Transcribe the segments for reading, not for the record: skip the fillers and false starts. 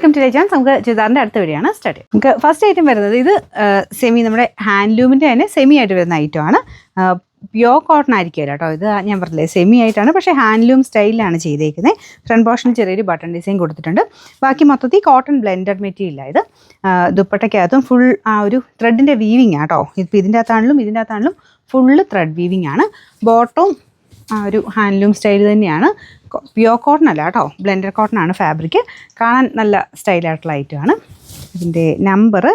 Welcome to chance. നമുക്ക് ചുരിദാറിൻ്റെ അടുത്ത വഴിയാണ് സ്റ്റാർട്ട് ചെയ്യുന്നത്. നമുക്ക് ഫസ്റ്റ് ഐറ്റം വരുന്നത് ഇത് സെമി, നമ്മുടെ ഹാൻഡ്ലൂമിൻ്റെ തന്നെ സെമി ആയിട്ട് വരുന്ന ഐറ്റമാണ്. പ്യോർ കോട്ടൺ ആയിരിക്കുമല്ലോ കേട്ടോ. ഇത് ഞാൻ പറഞ്ഞില്ലേ സെമി ആയിട്ടാണ്, പക്ഷേ ഹാൻഡ്ലൂം സ്റ്റൈലിലാണ് ചെയ്തേക്കുന്നത്. ഫ്രണ്ട് പോർഷനിൽ ചെറിയൊരു ബട്ടൺ ഡിസൈൻ കൊടുത്തിട്ടുണ്ട്. ബാക്കി മൊത്തത്തിൽ കോട്ടൺ ബ്ലെൻഡഡ് മെറ്റീരിയലാണ് ഇത്. ദുപ്പട്ടയ്ക്കകത്തും ഫുൾ ആ ഒരു ത്രെഡിൻ്റെ വീവിങ് ആട്ടോ. ഇപ്പോൾ ഇതിൻ്റെ അകത്താണെങ്കിലും ഫുള്ള് ത്രെഡ് വീവിങ് ആണ്. ബോട്ടവും ആ ഒരു ഹാൻഡ്ലൂം സ്റ്റൈൽ തന്നെയാണ്. പ്യോർ കോട്ടൺ അല്ല കേട്ടോ, ബ്ലെൻഡഡ് കോട്ടൺ ആണ് ഫാബ്രിക്. കാണാൻ നല്ല സ്റ്റൈലായിട്ടുള്ള ഐറ്റമാണ്. ഇതിൻ്റെ നമ്പർ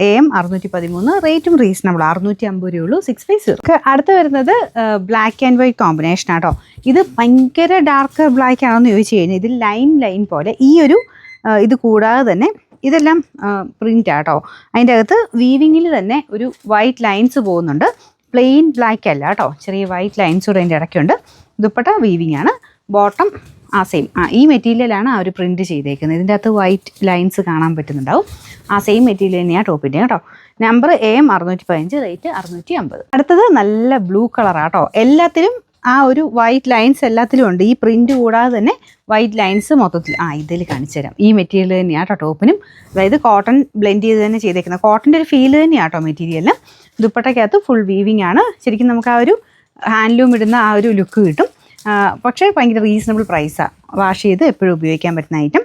AM 613, റേറ്റും റീസണബിൾ 650 രൂപയുള്ളൂ. 650. അടുത്ത് വരുന്നത് ബ്ലാക്ക് ആൻഡ് വൈറ്റ് കോമ്പിനേഷൻ ആട്ടോ. ഇത് ഭയങ്കര ഡാർക്ക് ബ്ലാക്ക് ആണെന്ന് ചോദിച്ചു കഴിഞ്ഞാൽ ഇത് ലൈൻ പോലെ ഈ ഒരു ഇത് കൂടാതെ തന്നെ ഇതെല്ലാം പ്രിൻ്റ് ആട്ടോ. അതിൻ്റെ അകത്ത് വീവിങ്ങിൽ തന്നെ ഒരു വൈറ്റ് ലൈൻസ് പോകുന്നുണ്ട്. പ്ലെയിൻ ബ്ലാക്ക് അല്ല കേട്ടോ, ചെറിയ വൈറ്റ് ലൈൻസ് കൂടെ അതിൻ്റെ ഇടയ്ക്കുണ്ട്. ദുപ്പട്ട വീവിങ് ആണ്. ബോട്ടം സെയിം ഈ മെറ്റീരിയലാണ് ആ ഒരു പ്രിൻറ്റ് ചെയ്തേക്കുന്നത്. ഇതിൻ്റെ അകത്ത് വൈറ്റ് ലൈൻസ് കാണാൻ പറ്റുന്നുണ്ടാവും. ആ സെയിം മെറ്റീരിയൽ തന്നെയാണ് ടോപ്പിൻ്റെ കേട്ടോ. Number AM 615, rate 650. അടുത്തത് നല്ല ബ്ലൂ കളറാട്ടോ. എല്ലാത്തിലും ആ ഒരു വൈറ്റ് ലൈൻസ് എല്ലാത്തിലും ഉണ്ട്. ഈ പ്രിൻറ്റ് കൂടാതെ തന്നെ വൈറ്റ് ലൈൻസ് മൊത്തത്തിൽ ഇതിൽ കാണിച്ചു തരാം. ഈ മെറ്റീരിയൽ തന്നെയാണ് കേട്ടോ ടോപ്പിനും. അതായത് കോട്ടൺ ബ്ലെൻഡ് ചെയ്ത് തന്നെ ചെയ്തേക്കുന്നത്. കോട്ടൻ്റെ ഒരു ഫീൽ തന്നെയാണ് കേട്ടോ മെറ്റീരിയലിന്. ദുപ്പട്ടയ്ക്കകത്ത് ഫുൾ വീവിങ് ആണ്. ശരിക്കും നമുക്ക് ആ ഒരു ഹാൻഡ്ലൂം ഇടുന്ന ആ ഒരു ലുക്ക് കിട്ടും. പക്ഷേ ഭയങ്കര റീസണബിൾ പ്രൈസാണ്. വാഷ് ചെയ്ത് എപ്പോഴും ഉപയോഗിക്കാൻ പറ്റുന്ന item.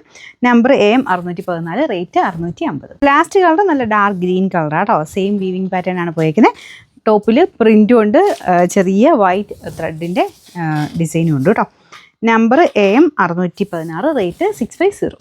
Number AM 614, rate 650. Last colour നല്ല ഡാർക്ക് ഗ്രീൻ കളറാണ് കേട്ടോ. സെയിം വീവിങ് പാറ്റേൺ ആണ് പോയേക്കുന്നത്. ടോപ്പിൽ പ്രിൻറ്റും ഉണ്ട്, ചെറിയ വൈറ്റ് ത്രെഡിൻ്റെ ഡിസൈനും ഉണ്ട് കേട്ടോ. Number AM 616, rate 650.